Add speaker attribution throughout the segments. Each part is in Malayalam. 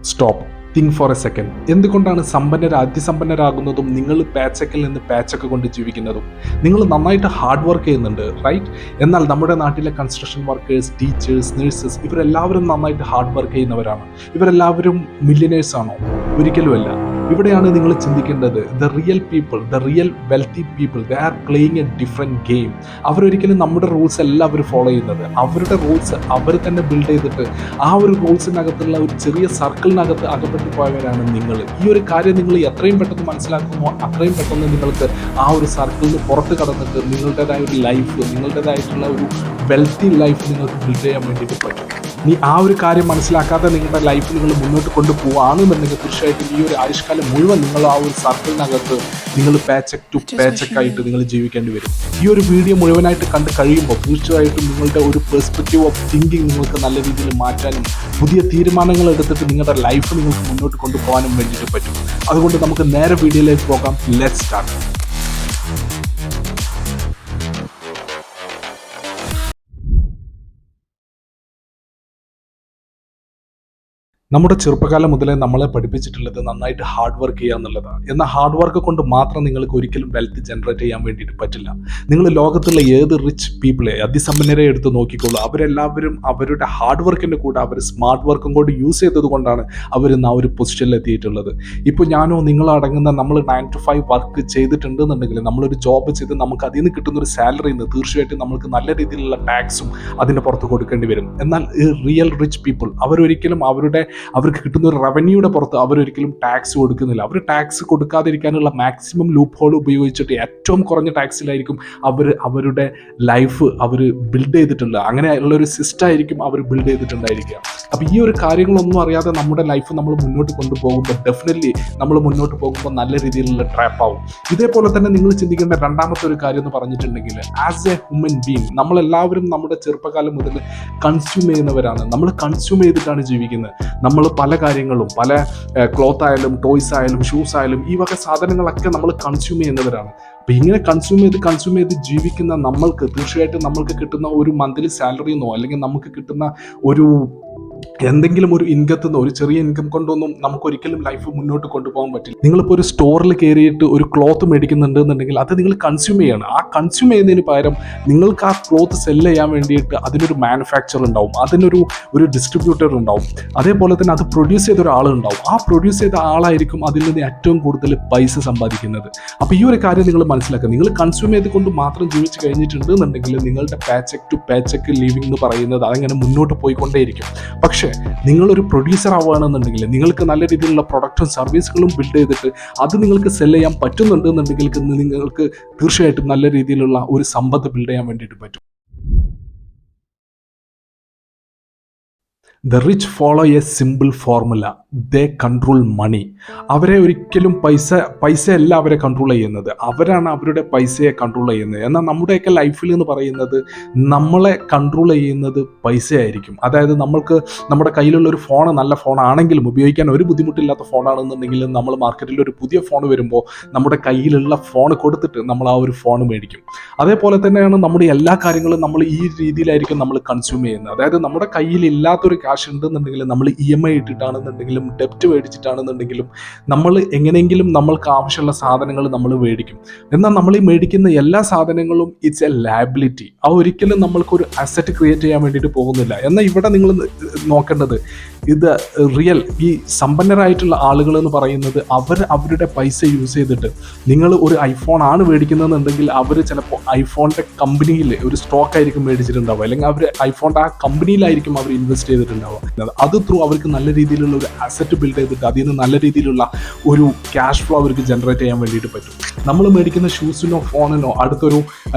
Speaker 1: Stop, think for a second. എന്തുകൊണ്ടാണ് അതിസമ്പന്നരാകുന്നതും നിങ്ങൾ പാച്ചക്കിൽ നിന്ന് പാച്ചക്ക് കൊണ്ട് ജീവിക്കുന്നതും? നിങ്ങൾ നന്നായിട്ട് ഹാർഡ് വർക്ക് ചെയ്യുന്നുണ്ട്, റൈറ്റ്? എന്നാൽ നമ്മുടെ നാട്ടിലെ കൺസ്ട്രക്ഷൻ വർക്കേഴ്സ്, ടീച്ചേഴ്സ്, നഴ്സസ് ഇവരെല്ലാവരും നന്നായിട്ട് ഹാർഡ് വർക്ക് ചെയ്യുന്നവരാണ്. ഇവരെല്ലാവരും മില്യനേഴ്സ് ആണോ? ഒരിക്കലുമല്ല. ഇവിടെയാണ് നിങ്ങൾ ചിന്തിക്കേണ്ടത്. The real people, the real wealthy people, they are playing A different game. അവരൊരിക്കലും നമ്മുടെ റൂൾസ് അല്ല അവർ ഫോളോ ചെയ്യുന്നത്. അവരുടെ റൂൾസ് അവർ തന്നെ ബിൽഡ് ചെയ്തിട്ട് ആ ഒരു റൂൾസിനകത്തുള്ള ഒരു ചെറിയ സർക്കിളിനകത്ത് അകപ്പെട്ടു പോയവരാണ് നിങ്ങൾ. ഈ ഒരു കാര്യം നിങ്ങൾ എത്രയും പെട്ടെന്ന് മനസ്സിലാക്കുമോ അത്രയും പെട്ടെന്ന് നിങ്ങൾക്ക് ആ ഒരു സർക്കിളിൽ നിന്ന് പുറത്ത് കടന്നിട്ട് നിങ്ങളുടേതായ ഒരു ലൈഫ്, നിങ്ങളുടേതായിട്ടുള്ള ഒരു വെൽത്തി ലൈഫ് നിങ്ങൾക്ക് ബിൽഡ് ചെയ്യാൻ വേണ്ടിയിട്ട് പറ്റും. നീ ആ ഒരു കാര്യം മനസ്സിലാക്കാതെ നിങ്ങളുടെ ലൈഫ് നിങ്ങൾ മുന്നോട്ട് കൊണ്ടുപോകുകയാണെന്നുണ്ടെങ്കിൽ തീർച്ചയായിട്ടും ഈ ഒരു ആയുഷ്കാലം മുഴുവൻ നിങ്ങൾ ആ ഒരു സർക്കിളിനകത്ത് നിങ്ങൾ പാച്ചക്ക് ടു പാച്ചക്കായിട്ട് നിങ്ങൾ ജീവിക്കേണ്ടി വരും. ഈ ഒരു വീഡിയോ മുഴുവനായിട്ട് കണ്ട് കഴിയുമ്പോൾ തീർച്ചയായിട്ടും നിങ്ങളുടെ ഒരു പെർസ്പെക്റ്റീവ് ഓഫ് തിങ്കിങ് നിങ്ങൾക്ക് നല്ല രീതിയിൽ മാറ്റാനും പുതിയ തീരുമാനങ്ങൾ എടുത്തിട്ട് നിങ്ങളുടെ ലൈഫ് നിങ്ങൾക്ക് മുന്നോട്ട് കൊണ്ടുപോകാനും വേണ്ടിയിട്ട് പറ്റും. അതുകൊണ്ട് നമുക്ക് നേരെ വീഡിയോയിലേക്ക് പോകാം. Let's start. നമ്മുടെ ചെറുപ്പകാലം മുതലേ നമ്മളെ പഠിപ്പിച്ചിട്ടുള്ളത് നന്നായിട്ട് ഹാർഡ് വർക്ക് ചെയ്യുക എന്നുള്ളതാണ്. എന്നാൽ ഹാർഡ് വർക്ക് കൊണ്ട് മാത്രം നിങ്ങൾക്ക് ഒരിക്കലും വെൽത്ത് ജനറേറ്റ് ചെയ്യാൻ വേണ്ടിയിട്ട് പറ്റില്ല. നിങ്ങൾ ലോകത്തുള്ള ഏത് റിച്ച് പീപ്പിളെ, അതിസമ്പന്നരെ എടുത്ത് നോക്കിക്കോളൂ. അവരെല്ലാവരും അവരുടെ ഹാർഡ് വർക്കിൻ്റെ കൂടെ അവർ സ്മാർട്ട് വർക്കും കൂടി യൂസ് ചെയ്തത് കൊണ്ടാണ് അവർ ഇന്ന് ആ ഒരു പൊസിഷനിൽ എത്തിയിട്ടുള്ളത്. ഇപ്പോൾ ഞാനോ നിങ്ങളോ അടങ്ങുന്ന നമ്മൾ 9 to 5 വർക്ക് ചെയ്തിട്ടുണ്ടെന്നുണ്ടെങ്കിൽ, നമ്മളൊരു ജോബ് ചെയ്ത് നമുക്ക് അതിൽ നിന്ന് കിട്ടുന്ന ഒരു സാലറിയിൽ നിന്ന് തീർച്ചയായിട്ടും നമുക്ക് നല്ല രീതിയിലുള്ള ടാക്സും അതിന് പുറത്ത് കൊടുക്കേണ്ടി വരും. എന്നാൽ റിയൽ റിച്ച് പീപ്പിൾ അവരൊരിക്കലും അവർക്ക് കിട്ടുന്ന ഒരു റവന്യൂയുടെ പുറത്ത് അവരൊരിക്കലും ടാക്സ് കൊടുക്കുന്നില്ല. അവർ ടാക്സ് കൊടുക്കാതിരിക്കാനുള്ള മാക്സിമം ലൂപ്പ് ഹോൾ ഉപയോഗിച്ചിട്ട് ഏറ്റവും കുറഞ്ഞ ടാക്സിലായിരിക്കും അവരുടെ ലൈഫ് അവർ ബിൽഡ് ചെയ്തിട്ടുള്ളത്. അങ്ങനെയുള്ള ഒരു സിസ്റ്റം ആയിരിക്കും അവർ ബിൽഡ് ചെയ്തിട്ടുണ്ടായിരിക്കുക. അപ്പോൾ ഈ ഒരു കാര്യങ്ങളൊന്നും അറിയാതെ നമ്മുടെ ലൈഫ് നമ്മൾ മുന്നോട്ട് കൊണ്ടുപോകുമ്പോൾ ഡെഫിനറ്റ്ലി നമ്മൾ മുന്നോട്ട് പോകുമ്പോൾ നല്ല രീതിയിലുള്ള ട്രാപ്പ് ആവും. ഇതേപോലെ തന്നെ നിങ്ങൾ ചിന്തിക്കേണ്ട രണ്ടാമത്തെ ഒരു കാര്യം എന്ന് പറഞ്ഞിട്ടുണ്ടെങ്കിൽ, ആസ് എ ഹ്യൂമൻ ബീങ് നമ്മളെല്ലാവരും നമ്മുടെ ചെറുപ്പകാലം മുതൽ കൺസ്യൂം ചെയ്യുന്നവരാണ്. നമ്മൾ കൺസ്യൂം ചെയ്തിട്ടാണ് ജീവിക്കുന്നത്. നമ്മൾ പല കാര്യങ്ങളും, പല ക്ലോത്ത് ആയാലും ടോയ്സ് ആയാലും ഷൂസ് ആയാലും ഈ വക സാധനങ്ങളൊക്കെ നമ്മൾ കൺസ്യൂം ചെയ്യുന്നവരാണ്. അപ്പോൾ ഇങ്ങനെ കൺസ്യൂം ചെയ്ത് ജീവിക്കുന്ന നമ്മൾക്ക് തീർച്ചയായിട്ടും നമ്മൾക്ക് കിട്ടുന്ന ഒരു മന്ത്ലി സാലറി എന്നോ അല്ലെങ്കിൽ നമുക്ക് കിട്ടുന്ന ഒരു എന്തെങ്കിലും ഒരു ഇൻകത്തിൽ നിന്ന്, ഒരു ചെറിയ ഇൻകം കൊണ്ടൊന്നും നമുക്കൊരിക്കലും ലൈഫ് മുന്നോട്ട് കൊണ്ടുപോകാൻ പറ്റില്ല. നിങ്ങളിപ്പോൾ ഒരു സ്റ്റോറിൽ കയറിയിട്ട് ഒരു ക്ലോത്ത് മേടിക്കുന്നുണ്ട് എന്നുണ്ടെങ്കിൽ അത് നിങ്ങൾ കൺസ്യൂം ചെയ്യണം. ആ കൺസ്യൂം ചെയ്യുന്നതിന് പകരം നിങ്ങൾക്ക് ആ ക്ലോത്ത് സെല്ല് ചെയ്യാൻ വേണ്ടിയിട്ട് അതിനൊരു മാനുഫാക്ചർ ഉണ്ടാവും, അതിനൊരു ഡിസ്ട്രിബ്യൂട്ടർ ഉണ്ടാവും, അതേപോലെ തന്നെ അത് പ്രൊഡ്യൂസ് ചെയ്ത ഒരാളുണ്ടാവും. ആ പ്രൊഡ്യൂസ് ചെയ്ത ആളായിരിക്കും അതിൽ നിന്ന് ഏറ്റവും കൂടുതൽ പൈസ സമ്പാദിക്കുന്നത്. അപ്പോൾ ഈ ഒരു കാര്യം നിങ്ങൾ മനസ്സിലാക്കുക. നിങ്ങൾ കൺസ്യൂം ചെയ്തുകൊണ്ട് മാത്രം ജീവിച്ച് കഴിഞ്ഞിട്ടുണ്ട് എന്നുണ്ടെങ്കിൽ നിങ്ങളുടെ പാച്ചക്ക് ടു പാച്ചക്ക് ലിവിംഗ് എന്ന് പറയുന്നത് അതങ്ങനെ മുന്നോട്ട് പോയിക്കൊണ്ടേയിരിക്കും. പക്ഷേ നിങ്ങളൊരു പ്രൊഡ്യൂസർ ആവുകയാണെന്നുണ്ടെങ്കിൽ, നിങ്ങൾക്ക് നല്ല രീതിയിലുള്ള പ്രൊഡക്റ്റും സർവീസുകളും ബിൽഡ് ചെയ്തിട്ട് അത് നിങ്ങൾക്ക് സെല് ചെയ്യാൻ പറ്റുന്നുണ്ട് എന്നുണ്ടെങ്കിൽ നിങ്ങൾക്ക് തീർച്ചയായിട്ടും നല്ല രീതിയിലുള്ള ഒരു സമ്പത്ത് ബിൽഡ് ചെയ്യാൻ വേണ്ടിയിട്ട് പറ്റും. The rich follow a simple formula, they control money. അവരെ ഒരിക്കലും പൈസയല്ല അവരെ കൺട്രോൾ ചെയ്യുന്നത്, അവരാണ് അവരുടെ പൈസയെ കൺട്രോൾ ചെയ്യുന്നത്. എന്നാൽ നമ്മുടെയൊക്കെ ലൈഫിൽ എന്ന് പറയുന്നത് നമ്മളെ കൺട്രോൾ ചെയ്യുന്നത് പൈസയായിരിക്കും. അതായത് നമ്മൾക്ക് നമ്മുടെ കയ്യിലുള്ള ഒരു ഫോൺ നല്ല ഫോണാണെങ്കിലും, ഉപയോഗിക്കാൻ ഒരു ബുദ്ധിമുട്ടില്ലാത്ത ഫോണാണെന്നുണ്ടെങ്കിൽ നമ്മൾ മാർക്കറ്റിൽ ഒരു പുതിയ ഫോൺ വരുമ്പോൾ നമ്മുടെ കയ്യിലുള്ള ഫോൺ കൊടുത്തിട്ട് നമ്മൾ ആ ഒരു ഫോൺ മേടിക്കും. അതേപോലെ തന്നെയാണ് നമ്മുടെ എല്ലാ കാര്യങ്ങളും നമ്മൾ ഈ രീതിയിലായിരിക്കും നമ്മൾ കൺസ്യൂം ചെയ്യുന്നത്. അതായത് നമ്മുടെ കയ്യിൽ ഇല്ലാത്തൊരു കാശ് ഉണ്ടെന്നുണ്ടെങ്കിൽ നമ്മൾ EMI ഇട്ടിട്ടാണെന്നുണ്ടെങ്കിലും ഡെപ്റ്റ് മേടിച്ചിട്ടാണെന്നുണ്ടെങ്കിലും നമ്മൾ എങ്ങനെയെങ്കിലും നമ്മൾക്ക് ആവശ്യമുള്ള സാധനങ്ങൾ നമ്മൾ മേടിക്കും. എന്നാൽ നമ്മൾ ഈ മേടിക്കുന്ന എല്ലാ സാധനങ്ങളും ഇറ്റ്സ് എ ലയബിലിറ്റി. ആ ഒരിക്കലും നമ്മൾക്കൊരു അസറ്റ് ക്രിയേറ്റ് ചെയ്യാൻ വേണ്ടിയിട്ട് പോകുന്നില്ല. എന്നാൽ ഇവിടെ നിങ്ങൾ നോക്കേണ്ടത് ഇത് റിയൽ ഈ സമ്പന്നരായിട്ടുള്ള ആളുകൾ എന്ന് പറയുന്നത് അവരുടെ പൈസ യൂസ് ചെയ്തിട്ട്, നിങ്ങൾ ഒരു ഐഫോൺ ആണ് മേടിക്കുന്നതെന്നുണ്ടെങ്കിൽ അവർ ചിലപ്പോൾ ഐഫോണിൻ്റെ കമ്പനിയിൽ ഒരു സ്റ്റോക്ക് ആയിരിക്കും മേടിച്ചിട്ടുണ്ടാവുക, അല്ലെങ്കിൽ അവർ ഐഫോണിൻ്റെ ആ കമ്പനിയിലായിരിക്കും അവർ ഇൻവെസ്റ്റ് ചെയ്തിട്ടുണ്ടാവുക. അത് ത്രൂ അവർക്ക് നല്ല രീതിയിലുള്ള ഒരു അസറ്റ് ബിൽഡ് ചെയ്തിട്ട് അതിൽ നിന്ന് നല്ല രീതിയിലുള്ള ഒരു ക്യാഷ് ഫ്ലോ അവർക്ക് ജനറേറ്റ് ചെയ്യാൻ വേണ്ടിയിട്ട് പറ്റും. നമ്മൾ മേടിക്കുന്ന ഷൂസിനോ ഫോണിനോ അടുത്തൊരു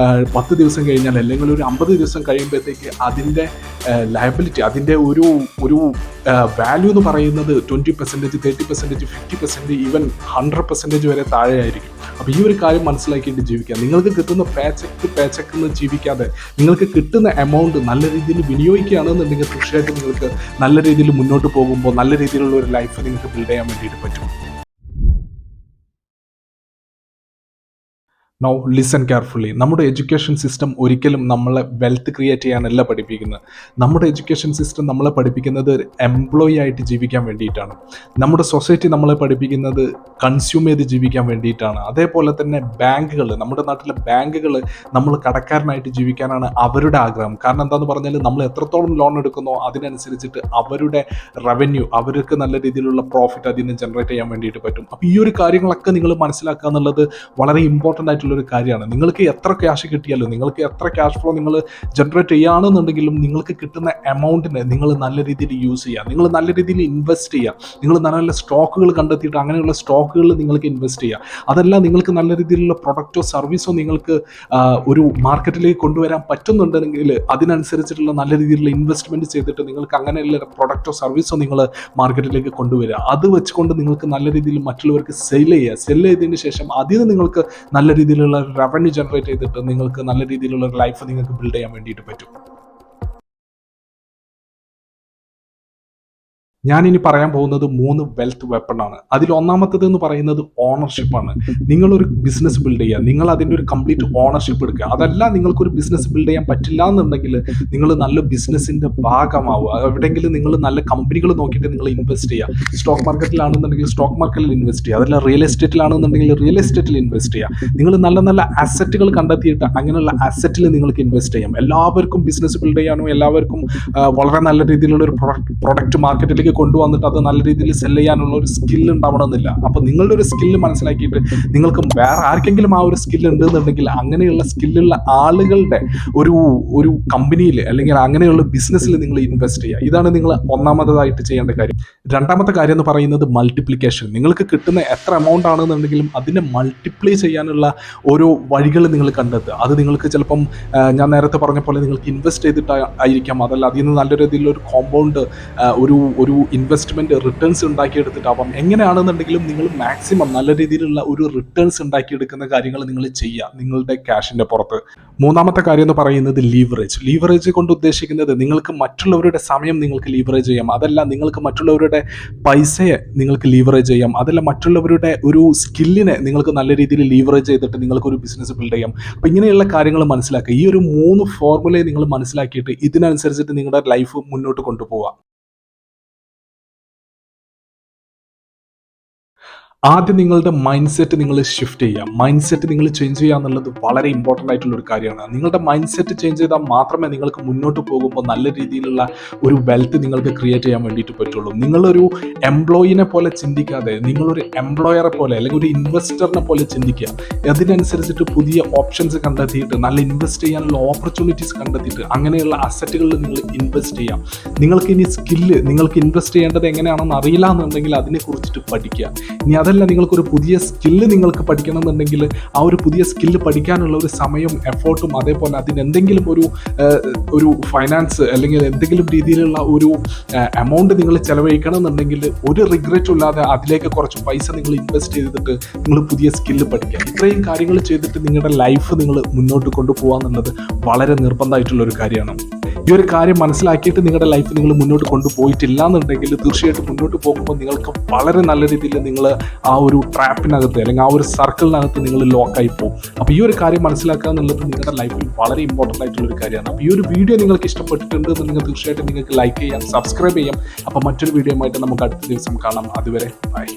Speaker 1: 10 ദിവസം കഴിഞ്ഞാൽ അല്ലെങ്കിൽ ഒരു 50 ദിവസം കഴിയുമ്പോഴത്തേക്ക് അതിൻ്റെ ലയബിലിറ്റി, അതിൻ്റെ ഒരു വാല്യൂ എന്ന് പറയുന്നത് 20%, 30%, 50%, ഈവൻ 100% വരെ താഴെയായിരിക്കും. അപ്പോൾ ഈ ഒരു കാര്യം മനസ്സിലാക്കിയിട്ട് ജീവിക്കുക. നിങ്ങൾക്ക് കിട്ടുന്ന പേച്ചക്ക് എന്ന് ജീവിക്കാതെ നിങ്ങൾക്ക് കിട്ടുന്ന എമൗണ്ട് നല്ല രീതിയിൽ വിനിയോഗിക്കുകയാണെന്നുണ്ടെങ്കിൽ തീർച്ചയായിട്ടും നിങ്ങൾക്ക് നല്ല രീതിയിൽ മുന്നോട്ട് പോകുമ്പോൾ നല്ല രീതിയിലുള്ള ഒരു ലൈഫ് നിങ്ങൾക്ക് ബിൽഡ് ചെയ്യാൻ വേണ്ടിയിട്ട് പറ്റും. Now listen carefully. നമ്മുടെ എഡ്യൂക്കേഷൻ സിസ്റ്റം ഒരിക്കലും നമ്മളെ വെൽത്ത് ക്രിയേറ്റ് ചെയ്യാനല്ല പഠിപ്പിക്കുന്നത്. നമ്മുടെ എഡ്യൂക്കേഷൻ സിസ്റ്റം നമ്മളെ പഠിപ്പിക്കുന്നത് ഒരു എംപ്ലോയി ആയിട്ട് ജീവിക്കാൻ വേണ്ടിയിട്ടാണ്. നമ്മുടെ സൊസൈറ്റി നമ്മളെ പഠിപ്പിക്കുന്നത് കൺസ്യൂം ചെയ്ത് ജീവിക്കാൻ വേണ്ടിയിട്ടാണ്. അതേപോലെ തന്നെ ബാങ്കുകൾ, നമ്മുടെ നാട്ടിലെ ബാങ്കുകൾ നമ്മൾ കടക്കാരനായിട്ട് ജീവിക്കാനാണ് അവരുടെ ആഗ്രഹം. കാരണം എന്താണെന്ന് പറഞ്ഞാൽ നമ്മൾ എത്രത്തോളം ലോൺ എടുക്കുന്നോ അതിനനുസരിച്ചിട്ട് അവരുടെ റവന്യൂ, അവർക്ക് നല്ല രീതിയിലുള്ള പ്രോഫിറ്റ് അതിൽ നിന്ന് ജനറേറ്റ് ചെയ്യാൻ വേണ്ടിയിട്ട് പറ്റും. അപ്പോൾ ഈ ഒരു കാര്യങ്ങളൊക്കെ നിങ്ങൾ മനസ്സിലാക്കുക എന്നുള്ളത് വളരെ ഇമ്പോർട്ടൻ്റ് ആയിട്ടുള്ളൊരു കാര്യമാണ്. നിങ്ങൾക്ക് എത്ര ക്യാഷ് കിട്ടിയാലും, നിങ്ങൾക്ക് എത്ര ക്യാഷ് ഫ്ലോ നിങ്ങൾ ജനറേറ്റ് ചെയ്യുകയാണെന്നുണ്ടെങ്കിലും നിങ്ങൾക്ക് കിട്ടുന്ന എമൗണ്ടിനെ നിങ്ങൾ നല്ല രീതിയിൽ യൂസ് ചെയ്യുക, നിങ്ങൾ നല്ല രീതിയിൽ ഇൻവെസ്റ്റ് ചെയ്യുക, നിങ്ങൾ നല്ല നല്ല സ്റ്റോക്കുകൾ കണ്ടെത്തിയിട്ട് അങ്ങനെയുള്ള സ്റ്റോക്കുകളിൽ നിങ്ങൾക്ക് ഇൻവെസ്റ്റ് ചെയ്യുക. അതല്ല നിങ്ങൾക്ക് നല്ല രീതിയിലുള്ള പ്രൊഡക്റ്റോ സർവീസോ നിങ്ങൾക്ക് ഒരു മാർക്കറ്റിലേക്ക് കൊണ്ടുവരാൻ പറ്റുന്നുണ്ടെങ്കിൽ അതിനനുസരിച്ചിട്ടുള്ള നല്ല രീതിയിലുള്ള ഇൻവെസ്റ്റ്മെൻറ്റ് ചെയ്തിട്ട് നിങ്ങൾക്ക് അങ്ങനെയുള്ള പ്രൊഡക്റ്റോ സർവീസോ നിങ്ങൾ മാർക്കറ്റിലേക്ക് കൊണ്ടുവരിക. അത് വെച്ചുകൊണ്ട് നിങ്ങൾക്ക് നല്ല രീതിയിൽ മറ്റുള്ളവർക്ക് സെൽ ചെയ്തതിന് ശേഷം അതിന് നിങ്ങൾക്ക് നല്ല രീതിയിലുള്ള റവന്യൂ ജനറേറ്റ് ചെയ്തിട്ട് നിങ്ങൾക്ക് നല്ല രീതിയിലുള്ള ലൈഫ് നിങ്ങൾക്ക് ബിൽഡ് ചെയ്യാൻ വേണ്ടിയിട്ട് പറ്റും. ഞാനിനി പറയാൻ പോകുന്നത് 3 വെൽത്ത് വെപ്പണാണ്. അതിൽ ഒന്നാമത്തേത് എന്ന് പറയുന്നത് ഓണർഷിപ്പാണ്. നിങ്ങളൊരു ബിസിനസ് ബിൽഡ് ചെയ്യുക, നിങ്ങൾ അതിൻ്റെ ഒരു കംപ്ലീറ്റ് ഓണർഷിപ്പ് എടുക്കുക. അതല്ല നിങ്ങൾക്കൊരു ബിസിനസ് ബിൽഡ് ചെയ്യാൻ പറ്റില്ല എന്നുണ്ടെങ്കിൽ നിങ്ങൾ നല്ല ബിസിനസ്സിൻ്റെ ഭാഗമാവുക. എവിടെയെങ്കിലും നിങ്ങൾ നല്ല കമ്പനികൾ നോക്കിയിട്ട് നിങ്ങൾ ഇൻവെസ്റ്റ് ചെയ്യുക. സ്റ്റോക്ക് മാർക്കറ്റിലാണെന്നുണ്ടെങ്കിൽ സ്റ്റോക്ക് മാർക്കറ്റിൽ ഇൻവെസ്റ്റ് ചെയ്യുക. അതല്ല റിയൽ എസ്റ്റേറ്റിലാണെന്നുണ്ടെങ്കിൽ റിയൽ എസ്റ്റേറ്റിൽ ഇൻവെസ്റ്റ് ചെയ്യുക. നിങ്ങൾ നല്ല നല്ല അസറ്റുകൾ കണ്ടെത്തിയിട്ട് അങ്ങനെയുള്ള അസറ്റിൽ നിങ്ങൾക്ക് ഇൻവെസ്റ്റ് ചെയ്യാം. എല്ലാവർക്കും ബിസിനസ് ബിൽഡ് ചെയ്യാനോ എല്ലാവർക്കും വളരെ നല്ല രീതിയിലുള്ള ഒരു പ്രൊഡക്റ്റ് മാർക്കറ്റിലേക്ക് കൊണ്ടുവന്നിട്ട് അത് നല്ല രീതിയിൽ സെല് ചെയ്യാനുള്ള ഒരു സ്കില്ല് ഉണ്ടാവണമെന്നില്ല. അപ്പോൾ നിങ്ങളുടെ ഒരു സ്കില്ല് മനസ്സിലാക്കിയിട്ട് നിങ്ങൾക്ക് വേറെ ആർക്കെങ്കിലും ആ ഒരു സ്കില്ല് ഉണ്ടെന്നുണ്ടെങ്കിൽ അങ്ങനെയുള്ള സ്കില്ലുള്ള ആളുകളുടെ ഒരു കമ്പനിയിൽ അല്ലെങ്കിൽ അങ്ങനെയുള്ള ബിസിനസ്സിൽ നിങ്ങൾ ഇൻവെസ്റ്റ് ചെയ്യുക. ഇതാണ് നിങ്ങൾ ഒന്നാമതായിട്ട് ചെയ്യേണ്ട കാര്യം. രണ്ടാമത്തെ കാര്യം എന്ന് പറയുന്നത് മൾട്ടിപ്ലിക്കേഷൻ. നിങ്ങൾക്ക് കിട്ടുന്ന എത്ര എമൗണ്ട് ആണെന്നുണ്ടെങ്കിലും അതിനെ മൾട്ടിപ്ലൈ ചെയ്യാനുള്ള ഓരോ വഴികൾ നിങ്ങൾ കണ്ടെത്തുക. അത് നിങ്ങൾക്ക് ചിലപ്പം ഞാൻ നേരത്തെ പറഞ്ഞ പോലെ നിങ്ങൾക്ക് ഇൻവെസ്റ്റ് ചെയ്തിട്ടായിരിക്കാം, അതല്ല അതിൽ നിന്ന് നല്ല രീതിയിലുള്ള ഒരു കോമ്പൗണ്ട് ഒരു ഇൻവെസ്റ്റ്മെൻറ്റ് റിട്ടേൺസ് ഉണ്ടാക്കിയെടുത്തിട്ടാവാം. എങ്ങനെയാണെന്നുണ്ടെങ്കിലും നിങ്ങൾ മാക്സിമം നല്ല രീതിയിലുള്ള ഒരു റിട്ടേൺസ് ഉണ്ടാക്കിയെടുക്കുന്ന കാര്യങ്ങൾ നിങ്ങൾ ചെയ്യുക നിങ്ങളുടെ ക്യാഷിൻ്റെ പുറത്ത്. മൂന്നാമത്തെ കാര്യം എന്ന് പറയുന്നത് ലീവറേജ് കൊണ്ട് ഉദ്ദേശിക്കുന്നത് നിങ്ങൾക്ക് മറ്റുള്ളവരുടെ സമയം നിങ്ങൾക്ക് ലീവറേജ് ചെയ്യാം, അതല്ല നിങ്ങൾക്ക് മറ്റുള്ളവരുടെ പൈസയെ നിങ്ങൾക്ക് ലീവറേജ് ചെയ്യാം, അതല്ല മറ്റുള്ളവരുടെ ഒരു സ്കില്ലിനെ നിങ്ങൾക്ക് നല്ല രീതിയിൽ ലീവറേജ് ചെയ്തിട്ട് നിങ്ങൾക്കൊരു ബിസിനസ് ബിൽഡ് ചെയ്യാം. അപ്പോൾ ഇങ്ങനെയുള്ള കാര്യങ്ങൾ മനസ്സിലാക്കുക. ഈ ഒരു 3 ഫോർമുലയെ നിങ്ങൾ മനസ്സിലാക്കിയിട്ട് ഇതിനനുസരിച്ചിട്ട് നിങ്ങളുടെ ലൈഫ് മുന്നോട്ട് കൊണ്ടുപോവുക. ആദ്യം നിങ്ങളുടെ മൈൻഡ് സെറ്റ് നിങ്ങൾ ഷിഫ്റ്റ് ചെയ്യുക. മൈൻഡ് സെറ്റ് നിങ്ങൾ ചേഞ്ച് ചെയ്യുക എന്നുള്ളത് വളരെ ഇമ്പോർട്ടൻ്റ് ആയിട്ടുള്ള ഒരു കാര്യമാണ്. നിങ്ങളുടെ മൈൻഡ് സെറ്റ് ചേഞ്ച് ചെയ്താൽ മാത്രമേ നിങ്ങൾക്ക് മുന്നോട്ട് പോകുമ്പോൾ നല്ല രീതിയിലുള്ള ഒരു വെൽത്ത് നിങ്ങൾക്ക് ക്രിയേറ്റ് ചെയ്യാൻ വേണ്ടിയിട്ട് പറ്റുള്ളൂ. നിങ്ങളൊരു എംപ്ലോയിനെ പോലെ ചിന്തിക്കാതെ നിങ്ങളൊരു എംപ്ലോയറെ പോലെ അല്ലെങ്കിൽ ഒരു ഇൻവെസ്റ്ററിനെ പോലെ ചിന്തിക്കുക. അതിനനുസരിച്ചിട്ട് പുതിയ ഓപ്ഷൻസ് കണ്ടെത്തിയിട്ട് നല്ല ഇൻവെസ്റ്റ് ചെയ്യാനുള്ള ഓപ്പർച്യൂണിറ്റീസ് കണ്ടെത്തിയിട്ട് അങ്ങനെയുള്ള അസറ്റുകളിൽ നിങ്ങൾ ഇൻവെസ്റ്റ് ചെയ്യാം. നിങ്ങൾക്ക് ഇനി സ്കില്ല് നിങ്ങൾക്ക് ഇൻവെസ്റ്റ് ചെയ്യേണ്ടത് എങ്ങനെയാണെന്ന് അറിയില്ല എന്നുണ്ടെങ്കിൽ അതിനെക്കുറിച്ചിട്ട് പഠിക്കുക. ഇനി അതല്ല നിങ്ങൾക്കൊരു പുതിയ സ്കില്ല് നിങ്ങൾക്ക് പഠിക്കണം എന്നുണ്ടെങ്കിൽ ആ ഒരു പുതിയ സ്കില്ല് പഠിക്കാനുള്ള ഒരു സമയവും എഫോർട്ടും അതേപോലെ അതിനെന്തെങ്കിലും ഒരു ഫൈനാൻസ് അല്ലെങ്കിൽ എന്തെങ്കിലും രീതിയിലുള്ള ഒരു എമൗണ്ട് നിങ്ങൾ ചിലവഴിക്കണം എന്നുണ്ടെങ്കിൽ ഒരു റിഗ്രറ്റും ഇല്ലാതെ അതിലേക്ക് കുറച്ച് പൈസ നിങ്ങൾ ഇൻവെസ്റ്റ് ചെയ്തിട്ട് നിങ്ങൾ പുതിയ സ്കില്ല് പഠിക്കുക. ഇത്രയും കാര്യങ്ങൾ ചെയ്തിട്ട് നിങ്ങളുടെ ലൈഫ് നിങ്ങൾ മുന്നോട്ട് കൊണ്ടുപോകുക എന്നുള്ളത് വളരെ നിർബന്ധമായിട്ടുള്ളൊരു കാര്യമാണ്. ഈ ഒരു കാര്യം മനസ്സിലാക്കിയിട്ട് നിങ്ങളുടെ ലൈഫ് നിങ്ങൾ മുന്നോട്ട് കൊണ്ടുപോയിട്ടില്ല എന്നുണ്ടെങ്കിൽ തീർച്ചയായിട്ടും മുന്നോട്ട് പോകുമ്പോൾ നിങ്ങൾക്ക് വളരെ നല്ല രീതിയിൽ നിങ്ങൾ ആ ഒരു ട്രാപ്പിനകത്ത് അല്ലെങ്കിൽ ആ ഒരു സർക്കിളിനകത്ത് നിങ്ങൾ ലോക്കായി പോകും. അപ്പോൾ ഈ ഒരു കാര്യം മനസ്സിലാക്കുക എന്നുള്ളത് നിങ്ങളുടെ ലൈഫിൽ വളരെ ഇമ്പോർട്ടൻ്റ് ആയിട്ടുള്ളൊരു കാര്യമാണ്. അപ്പോൾ ഈ ഒരു വീഡിയോ നിങ്ങൾക്ക് ഇഷ്ടപ്പെട്ടിട്ടുണ്ട് എന്നുണ്ടെങ്കിൽ തീർച്ചയായിട്ടും നിങ്ങൾക്ക് ലൈക്ക് ചെയ്യാം, സബ്സ്ക്രൈബ് ചെയ്യാം. അപ്പോൾ മറ്റൊരു വീഡിയോ ആയിട്ട് നമുക്ക് അടുത്ത ദിവസം കാണാം. അതുവരെ ബൈ.